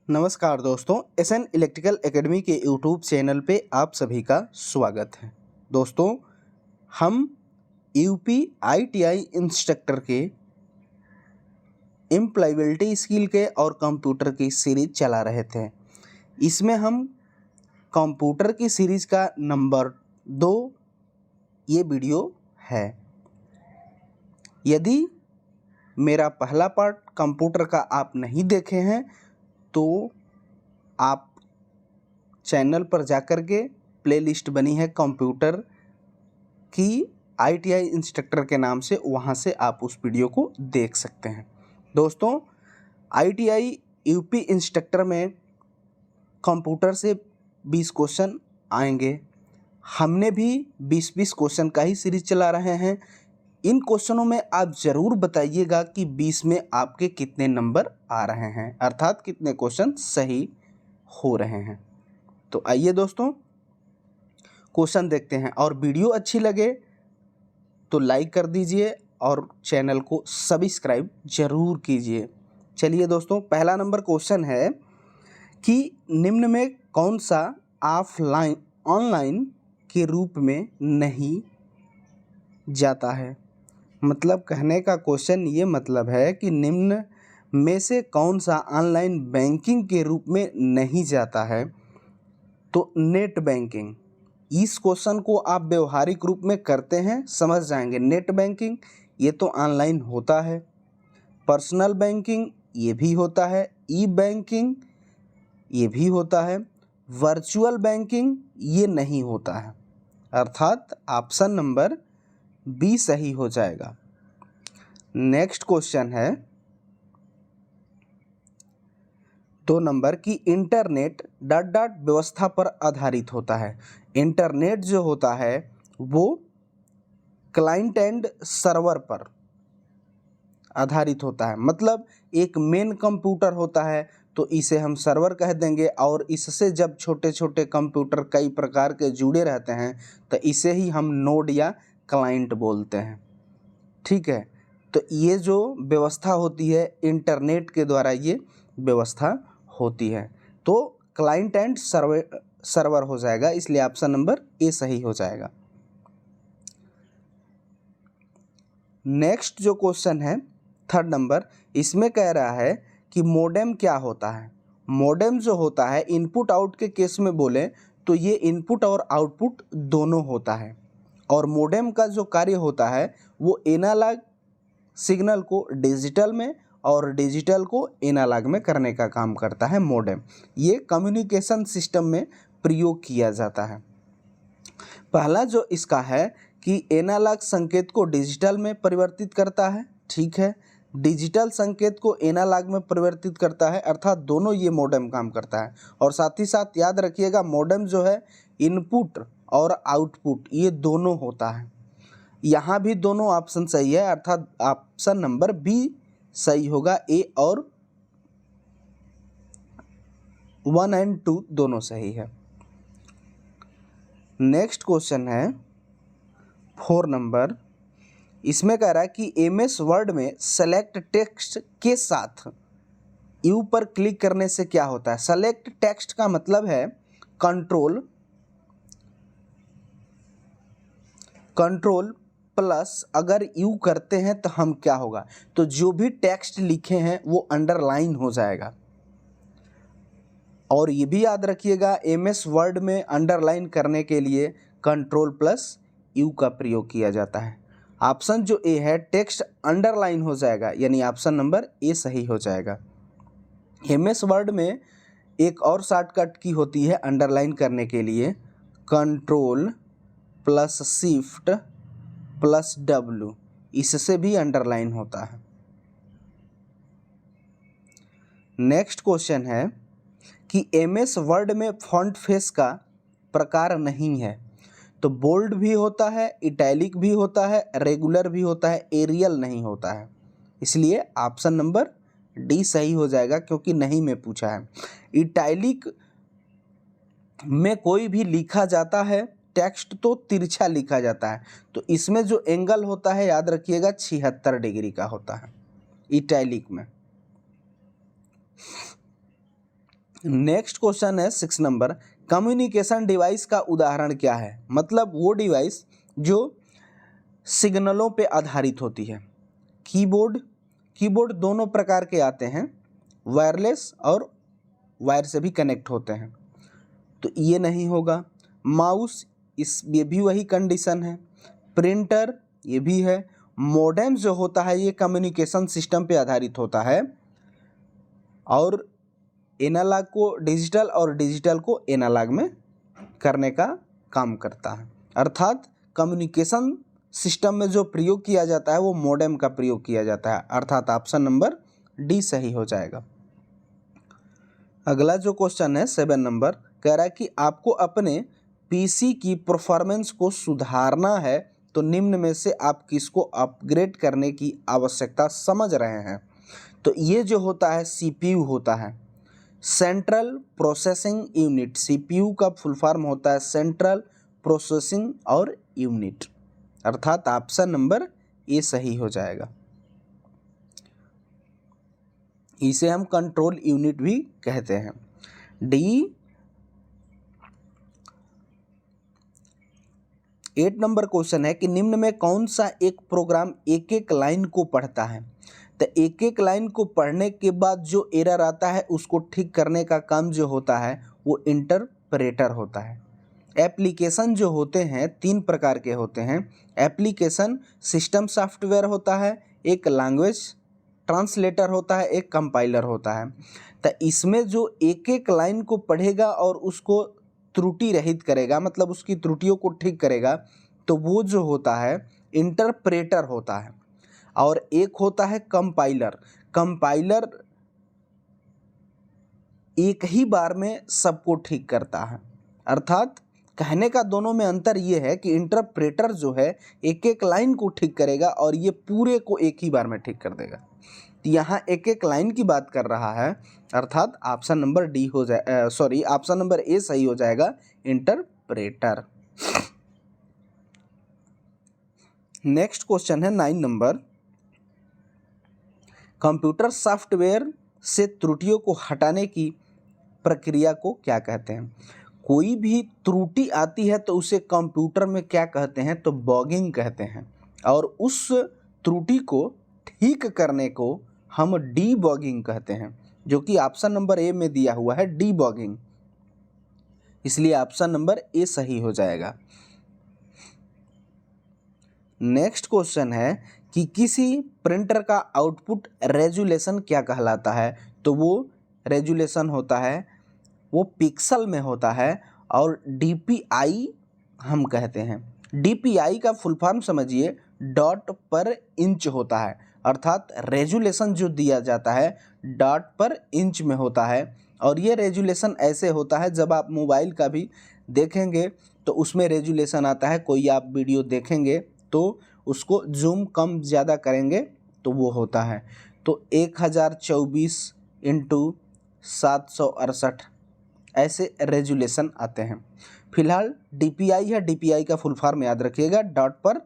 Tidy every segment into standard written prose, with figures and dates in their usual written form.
नमस्कार दोस्तों, SN electrical academy के यूट्यूब चैनल पे आप सभी का स्वागत है। दोस्तों, हम यूपी आईटीआई इंस्ट्रक्टर के एम्प्लॉयबिलिटी स्किल के और कंप्यूटर की सीरीज चला रहे थे। इसमें हम कंप्यूटर की सीरीज का नंबर 2 ये वीडियो है। यदि मेरा पहला पार्ट कंप्यूटर का आप नहीं देखे हैं तो आप चैनल पर जाकर के प्लेलिस्ट बनी है कंप्यूटर की आईटीआई इंस्ट्रक्टर के नाम से, वहां से आप उस वीडियो को देख सकते हैं। दोस्तों, आईटीआई यूपी इंस्ट्रक्टर में कंप्यूटर से 20 क्वेश्चन आएंगे। हमने भी 20-20 क्वेश्चन का ही सीरीज चला रहे हैं। इन क्वेश्चनों में आप ज़रूर बताइएगा कि 20 में आपके कितने नंबर आ रहे हैं, अर्थात कितने क्वेश्चन सही हो रहे हैं। तो आइए दोस्तों, क्वेश्चन देखते हैं। और वीडियो अच्छी लगे तो लाइक कर दीजिए और चैनल को सब्सक्राइब जरूर कीजिए। चलिए दोस्तों, पहला नंबर क्वेश्चन है कि निम्न में कौन सा ऑनलाइन के रूप में नहीं जाता है। मतलब कहने का क्वेश्चन ये मतलब है कि निम्न में से कौन सा ऑनलाइन बैंकिंग के रूप में नहीं जाता है। तो नेट बैंकिंग, इस क्वेश्चन को आप व्यवहारिक रूप में करते हैं, समझ जाएंगे। नेट बैंकिंग ये तो ऑनलाइन होता है, पर्सनल बैंकिंग ये भी होता है, ई बैंकिंग ये भी होता है, वर्चुअल बैंकिंग ये नहीं होता है, अर्थात ऑप्शन नंबर बी सही हो जाएगा। नेक्स्ट क्वेश्चन है 2 नंबर की इंटरनेट ... व्यवस्था पर आधारित होता है। इंटरनेट जो होता है वो क्लाइंट एंड सर्वर पर आधारित होता है। मतलब एक मेन कंप्यूटर होता है तो इसे हम सर्वर कह देंगे, और इससे जब छोटे छोटे कंप्यूटर कई प्रकार के जुड़े रहते हैं तो इसे ही हम नोड या क्लाइंट बोलते हैं। ठीक है, तो ये जो व्यवस्था होती है इंटरनेट के द्वारा ये व्यवस्था होती है। तो क्लाइंट एंड सर्वर हो जाएगा, इसलिए ऑप्शन नंबर ए सही हो जाएगा। नेक्स्ट जो क्वेश्चन है 3rd नंबर, इसमें कह रहा है कि मोडेम क्या होता है। मोडेम जो होता है इनपुट आउट के केस में बोले तो ये इनपुट और आउटपुट दोनों होता है, और मोडेम का जो कार्य होता है वो एनालॉग सिग्नल को डिजिटल में और डिजिटल को एनालॉग में करने का काम करता है मोडेम। ये कम्युनिकेशन सिस्टम में प्रयोग किया जाता है। पहला जो इसका है कि एनालॉग संकेत को डिजिटल में परिवर्तित करता है, ठीक है, डिजिटल संकेत को एनालॉग में परिवर्तित करता है, अर्थात दोनों ये मोडेम काम करता है। और साथ ही साथ याद रखिएगा मोडेम जो है इनपुट और आउटपुट ये दोनों होता है। यहाँ भी दोनों ऑप्शन सही है, अर्थात ऑप्शन नंबर बी सही होगा। ए और 1 और 2 दोनों सही है। नेक्स्ट क्वेश्चन है 4 नंबर, इसमें कह रहा है कि एमएस वर्ड में सेलेक्ट टेक्स्ट के साथ यू पर क्लिक करने से क्या होता है। सेलेक्ट टेक्स्ट का मतलब है कंट्रोल प्लस अगर यू करते हैं तो हम क्या होगा, तो जो भी टेक्स्ट लिखे हैं वो अंडरलाइन हो जाएगा। और ये भी याद रखिएगा एमएस वर्ड में अंडरलाइन करने के लिए कंट्रोल प्लस यू का प्रयोग किया जाता है। ऑप्शन जो ए है टेक्स्ट अंडरलाइन हो जाएगा, यानी ऑप्शन नंबर ए सही हो जाएगा। एमएस वर्ड में एक और शॉर्टकट की होती है अंडरलाइन करने के लिए, control plus shift plus W, इससे भी अंडरलाइन होता है। नेक्स्ट क्वेश्चन है कि एमएस वर्ड में फॉन्ट फेस का प्रकार नहीं है। तो बोल्ड भी होता है, इटैलिक भी होता है, रेगुलर भी होता है, एरियल नहीं होता है, इसलिए ऑप्शन नंबर डी सही हो जाएगा, क्योंकि नहीं में पूछा है। इटैलिक में कोई भी लिखा जाता है टेक्स्ट तो तिरछा लिखा जाता है, तो इसमें जो एंगल होता है याद रखिएगा 76 डिग्री का होता है इटैलिक में। नेक्स्ट क्वेश्चन है 6 नंबर, कम्युनिकेशन डिवाइस का उदाहरण क्या है? मतलब वो डिवाइस जो सिग्नलों पे आधारित होती है। कीबोर्ड दोनों प्रकार के आते हैं, वायरलेस और वायर से भी कनेक्ट होते हैं, तो ये नहीं होगा। माउस, ये भी वही कंडीशन है। प्रिंटर ये भी है। मॉडेम जो होता है ये कम्युनिकेशन सिस्टम पे आधारित होता है और एनालॉग को डिजिटल और डिजिटल को एनालॉग में करने का काम करता है। अर्थात कम्युनिकेशन सिस्टम में जो प्रयोग किया जाता है वो मॉडेम का प्रयोग किया जाता है, अर्थात ऑप्शन नंबर डी सही हो जाएगा। अगला जो क्वेश्चन है 7 नंबर, कह रहा है कि आपको अपने पीसी की परफॉर्मेंस को सुधारना है तो निम्न में से आप किसको अपग्रेड करने की आवश्यकता समझ रहे हैं? तो ये जो होता है सीपीयू होता है, सेंट्रल प्रोसेसिंग यूनिट। सीपीयू का फुल फॉर्म होता है सेंट्रल प्रोसेसिंग और यूनिट, अर्थात ऑप्शन नंबर ए सही हो जाएगा। इसे हम कंट्रोल यूनिट भी कहते हैं। डी 8 नंबर क्वेश्चन है कि निम्न में कौन सा एक प्रोग्राम एक एक लाइन को पढ़ता है? तो एक एक लाइन को पढ़ने के बाद जो एरर आता है उसको ठीक करने का काम जो होता है वो इंटरप्रेटर होता है। एप्लीकेशन जो होते हैं 3 प्रकार के होते हैं। एप्लीकेशन सिस्टम सॉफ्टवेयर होता है, एक लैंग्वेज ट्रांसलेटर होता है, एक कंपाइलर होता है। तो इसमें जो एक एक लाइन को पढ़ेगा और उसको त्रुटि रहित करेगा, मतलब उसकी त्रुटियों को ठीक करेगा, तो वो जो होता है इंटरप्रेटर होता है। और एक होता है कंपाइलर। कंपाइलर एक ही बार में सबको ठीक करता है। अर्थात कहने का दोनों में अंतर ये है कि इंटरप्रेटर जो है एक एक लाइन को ठीक करेगा और ये पूरे को एक ही बार में ठीक कर देगा। यहाँ एक एक लाइन की बात कर रहा है, अर्थात ऑप्शन नंबर डी हो जाए, ऑप्शन नंबर ए सही हो जाएगा, इंटरप्रेटर। नेक्स्ट क्वेश्चन है 9 नंबर, कंप्यूटर सॉफ्टवेयर से त्रुटियों को हटाने की प्रक्रिया को क्या कहते हैं? कोई भी त्रुटि आती है तो उसे कंप्यूटर में क्या कहते हैं? तो बॉगिंग कहते हैं। और उस त्रुटि को ठीक करने को हम डीबॉगिंग कहते हैं, जो कि ऑप्शन नंबर ए में दिया हुआ है डीबॉगिंग, इसलिए ऑप्शन नंबर ए सही हो जाएगा। नेक्स्ट क्वेश्चन है कि किसी प्रिंटर का आउटपुट रेजुलेशन क्या कहलाता है? तो वो रेजुलेशन होता है वो पिक्सल में होता है और डीपीआई हम कहते हैं। डीपीआई का फुल फॉर्म समझिए, डॉट पर इंच होता है, अर्थात रेजुलेशन जो दिया जाता है डॉट पर इंच में होता है। और ये रेजुलेशन ऐसे होता है, जब आप मोबाइल का भी देखेंगे तो उसमें रेजुलेशन आता है, कोई आप वीडियो देखेंगे तो उसको जूम कम ज़्यादा करेंगे तो वो होता है। तो 1024 इंटू 768 ऐसे रेजुलेशन आते हैं। फिलहाल डीपीआई है, डीपीआई का फुल फॉर्म याद रखिएगा, डॉट पर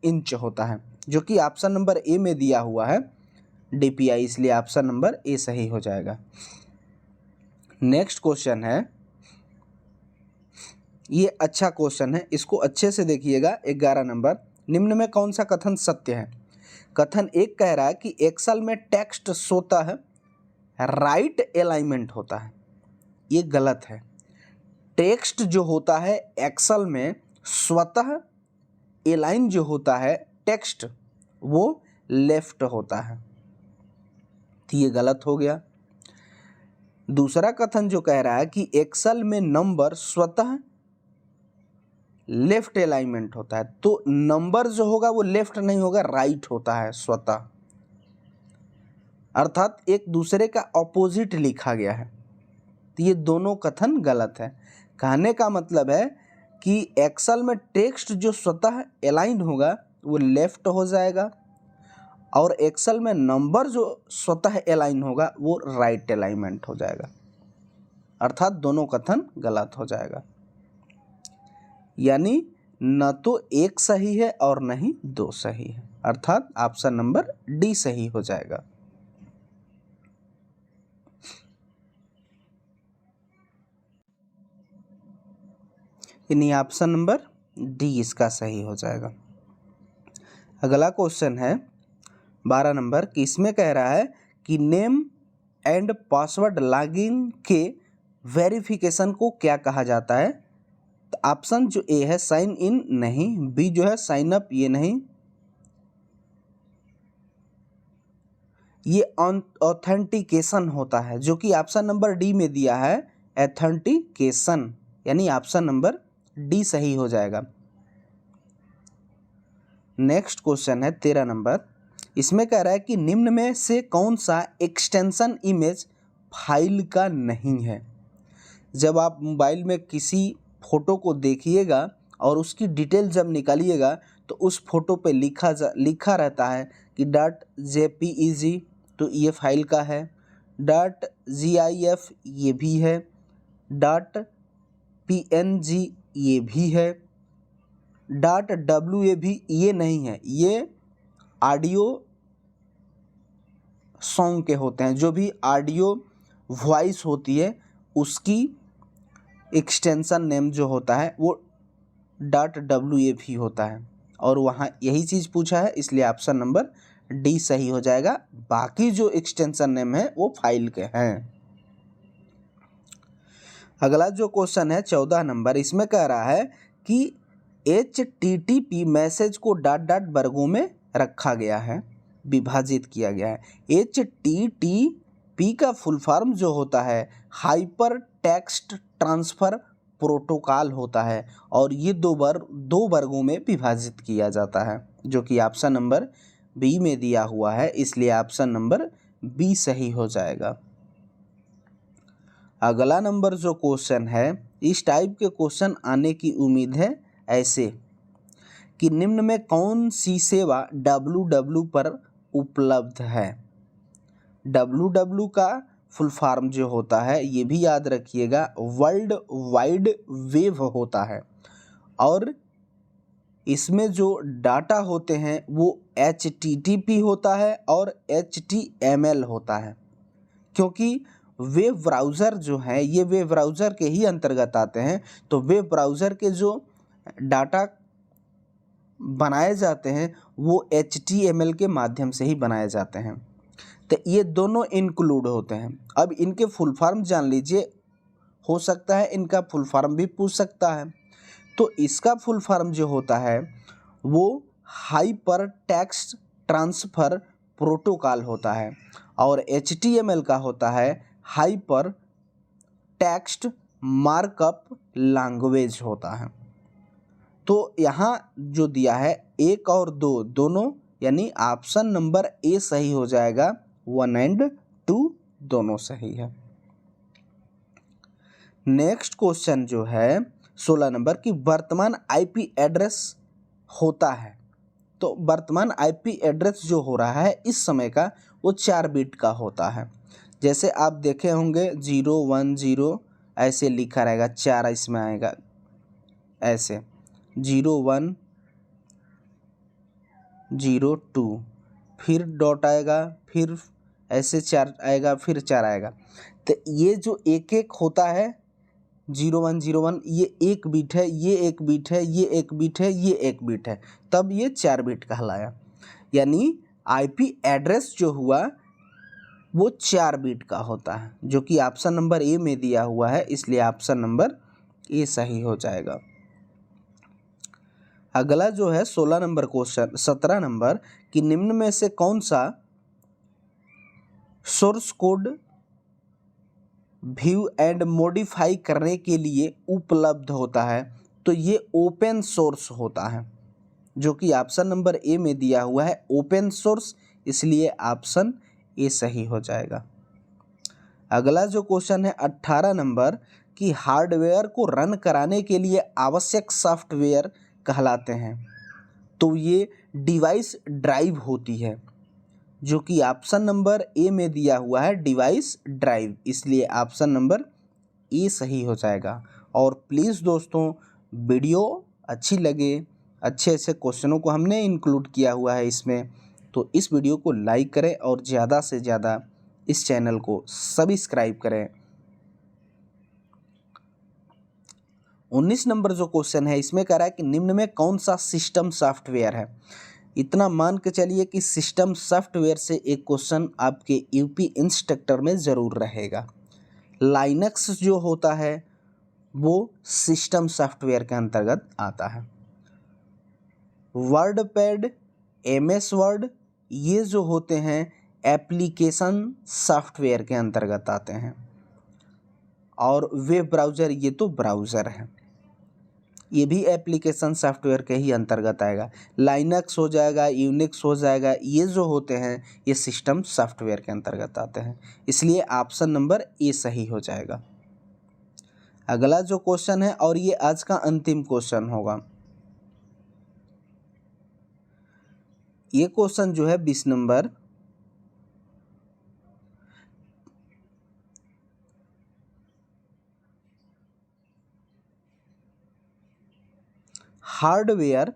इंच होता है, जो कि ऑप्शन नंबर ए में दिया हुआ है डीपीआई, इसलिए ऑप्शन नंबर ए सही हो जाएगा। नेक्स्ट क्वेश्चन है, ये अच्छा क्वेश्चन है, इसको अच्छे से देखिएगा। 11 नंबर, निम्न में कौन सा कथन सत्य है? कथन एक कह रहा है कि एक्सेल में टेक्स्ट स्वतः राइट अलाइनमेंट होता है, ये गलत है। टेक्स्ट जो होता है एक्सेल में स्वतः अलाइन जो होता है टेक्स्ट वो लेफ्ट होता है, तो ये गलत हो गया। दूसरा कथन जो कह रहा है कि एक्सेल में नंबर स्वतः लेफ्ट अलाइनमेंट होता है, तो नंबर जो होगा वो लेफ्ट नहीं होगा, राइट होता है स्वतः, अर्थात एक दूसरे का ऑपोजिट लिखा गया है। तो ये दोनों कथन गलत है। कहने का मतलब है कि एक्सेल में टेक्स्ट जो स्वतः अलाइन होगा वो लेफ्ट हो जाएगा और एक्सेल में नंबर जो स्वतः अलाइन होगा वो राइट अलाइनमेंट हो जाएगा, अर्थात दोनों कथन गलत हो जाएगा। यानी न तो एक सही है और न ही दो सही है, अर्थात ऑप्शन नंबर डी सही हो जाएगा। यानी ऑप्शन नंबर डी इसका सही हो जाएगा। अगला क्वेश्चन है 12 नंबर कि इसमें कह रहा है कि नेम एंड पासवर्ड लॉगिन के वेरिफिकेशन को क्या कहा जाता है। तो ऑप्शन जो ए है साइन इन नहीं, बी जो है साइन अप ये नहीं, ये ऑथेंटिकेशन होता है जो कि ऑप्शन नंबर डी में दिया है ऑथेंटिकेशन, यानी ऑप्शन नंबर डी सही हो जाएगा। नेक्स्ट क्वेश्चन है 13 नंबर, इसमें कह रहा है कि निम्न में से कौन सा एक्सटेंशन इमेज फाइल का नहीं है। जब आप मोबाइल में किसी फ़ोटो को देखिएगा और उसकी डिटेल जब निकालिएगा तो उस फोटो पे लिखा रहता है कि .jpeg तो ये फाइल का है, .gif ये भी है, .png ये भी है, .wav ये नहीं है। ये ऑडियो सॉन्ग के होते हैं, जो भी ऑडियो वॉइस होती है उसकी एक्सटेंशन नेम जो होता है वो .wav होता है, और वहाँ यही चीज़ पूछा है इसलिए ऑप्शन नंबर डी सही हो जाएगा। बाकी जो एक्सटेंशन नेम है वो फाइल के हैं। अगला जो क्वेश्चन है 14 नंबर, इसमें कह रहा है कि HTTP message co dot dot वर्गों में रखा गया है, विभाजित किया गया है। HTTP का फुल फॉर्म जो होता है हाइपर टेक्स्ट ट्रांसफ़र प्रोटोकॉल होता है, और ये दो वर्गों में विभाजित किया जाता है जो कि ऑप्शन नंबर बी में दिया हुआ है, इसलिए ऑप्शन नंबर बी सही हो जाएगा। अगला नंबर जो क्वेश्चन है, इस टाइप के क्वेश्चन आने की उम्मीद है ऐसे कि निम्न में कौन सी सेवा www पर उपलब्ध है। www का फुल फॉर्म जो होता है ये भी याद रखिएगा, वर्ल्ड वाइड वेब होता है, और इसमें जो डाटा होते हैं वो HTTP होता है और HTML होता है, क्योंकि वेब ब्राउज़र जो हैं ये वेब ब्राउज़र के ही अंतर्गत आते हैं। तो वेब ब्राउज़र के जो डाटा बनाए जाते हैं वो HTML के माध्यम से ही बनाए जाते हैं, तो ये दोनों इंक्लूड होते हैं। अब इनके फुल फॉर्म जान लीजिए, हो सकता है इनका फुल फॉर्म भी पूछ सकता है। तो इसका फुल फॉर्म जो होता है वो हाइपर टेक्स्ट ट्रांसफ़र प्रोटोकॉल होता है, और HTML का होता है हाइपर टेक्स्ट मार्कअप लैंग्वेज होता है। तो यहाँ जो दिया है 1 और 2 दोनों, यानी ऑप्शन नंबर ए सही हो जाएगा, 1 और 2 दोनों सही है। नेक्स्ट क्वेश्चन जो है 16 नंबर की वर्तमान IP एड्रेस होता है। तो वर्तमान IP एड्रेस जो हो रहा है इस समय का वो 4 बिट का होता है। जैसे आप देखे होंगे 010 ऐसे लिखा रहेगा, 4 इसमें आएगा ऐसे 0102, फिर डॉट आएगा, फिर ऐसे 4 आएगा, फिर 4 आएगा। तो ये जो एक एक होता है 0101 ये 1 बिट है, ये 1 बिट है, ये 1 बिट है, ये 1 बिट है, तब ये 4 बिट कहलाया। यानी IP एड्रेस जो हुआ वो 4 बिट का होता है, जो कि ऑप्शन नंबर ए में दिया हुआ है, इसलिए ऑप्शन नंबर ए सही हो जाएगा। अगला जो है 16 नंबर क्वेश्चन 17 नंबर कि निम्न में से कौन सा source code view and modify करने के लिए उपलब्ध होता है। तो ये ओपन सोर्स होता है, जो कि ऑप्शन नंबर ए में दिया हुआ है ओपन सोर्स, इसलिए ऑप्शन ए सही हो जाएगा। अगला जो क्वेश्चन है 18 नंबर कि हार्डवेयर को रन कराने के लिए आवश्यक सॉफ्टवेयर कहलाते हैं। तो ये डिवाइस ड्राइव होती है, जो कि ऑप्शन नंबर ए में दिया हुआ है डिवाइस ड्राइव, इसलिए ऑप्शन नंबर ए सही हो जाएगा। और प्लीज़ दोस्तों वीडियो अच्छी लगे, अच्छे अच्छे क्वेश्चनों को हमने इंक्लूड किया हुआ है इसमें, तो इस वीडियो को लाइक करें और ज़्यादा से ज़्यादा इस चैनल को सब्सक्राइब करें। 19 नंबर जो क्वेश्चन है इसमें कह रहा है कि निम्न में कौन सा सिस्टम सॉफ्टवेयर है। इतना मान के चलिए कि सिस्टम सॉफ्टवेयर से एक क्वेश्चन आपके यूपी इंस्ट्रक्टर में ज़रूर रहेगा। लाइनक्स जो होता है वो सिस्टम सॉफ्टवेयर के अंतर्गत आता है। वर्ड पैड, MS वर्ड, ये जो होते हैं एप्लीकेशन सॉफ्टवेयर के अंतर्गत आते हैं। और वेब ब्राउज़र, ये तो ब्राउज़र है, ये भी एप्लीकेशन सॉफ्टवेयर के ही अंतर्गत आएगा। लाइनक्स हो जाएगा, यूनिक्स हो जाएगा, ये जो होते हैं ये सिस्टम सॉफ्टवेयर के अंतर्गत आते हैं। इसलिए ऑप्शन नंबर ए सही हो जाएगा। अगला जो क्वेश्चन है और ये आज का अंतिम क्वेश्चन होगा, ये क्वेश्चन जो है 20 नंबर, हार्डवेयर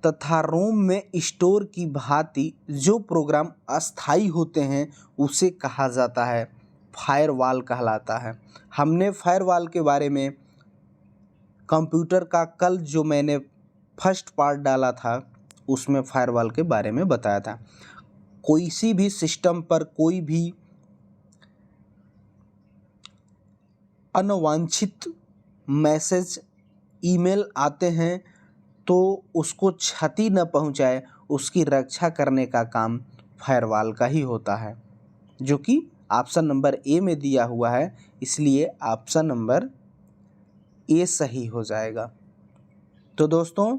तथा रोम में स्टोर की भांति जो प्रोग्राम अस्थायी होते हैं उसे कहा जाता है फायरवॉल कहलाता है। हमने फायरवॉल के बारे में कंप्यूटर का कल जो मैंने फर्स्ट पार्ट डाला था उसमें फायरवॉल के बारे में बताया था। कोई सी भी सिस्टम पर कोई भी अनवांछित मैसेज, ईमेल आते हैं तो उसको क्षति न पहुंचाए उसकी रक्षा करने का काम फायरवॉल का ही होता है, जो कि ऑप्शन नंबर ए में दिया हुआ है। इसलिए ऑप्शन नंबर ए सही हो जाएगा। तो दोस्तों,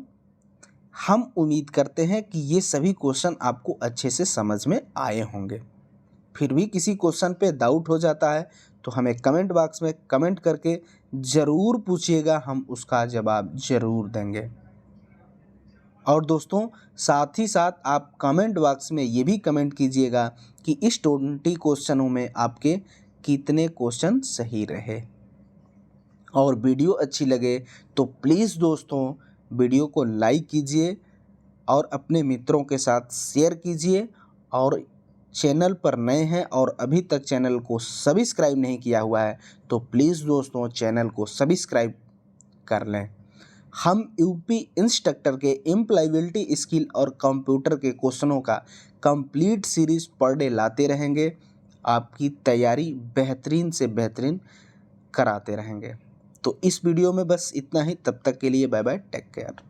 हम उम्मीद करते हैं कि ये सभी क्वेश्चन आपको अच्छे से समझ में आए होंगे। फिर भी किसी क्वेश्चन पे डाउट हो जाता है तो हमें कमेंट बॉक्स में कमेंट करके ज़रूर पूछिएगा, हम उसका जवाब ज़रूर देंगे। और दोस्तों, साथ ही साथ आप कमेंट बॉक्स में ये भी कमेंट कीजिएगा कि इस 20 क्वेश्चनों में आपके कितने क्वेश्चन सही रहे। और वीडियो अच्छी लगे तो प्लीज़ दोस्तों वीडियो को लाइक कीजिए और अपने मित्रों के साथ शेयर कीजिए। और चैनल पर नए हैं और अभी तक चैनल को सब्सक्राइब नहीं किया हुआ है तो प्लीज़ दोस्तों चैनल को सब्सक्राइब कर लें। हम यूपी इंस्ट्रक्टर के एम्प्लॉयबिलिटी स्किल और कंप्यूटर के क्वेश्चनों का कंप्लीट सीरीज़ पर डे लाते रहेंगे, आपकी तैयारी बेहतरीन से बेहतरीन कराते रहेंगे। तो इस वीडियो में बस इतना ही, तब तक के लिए बाय बाय, टेक केयर।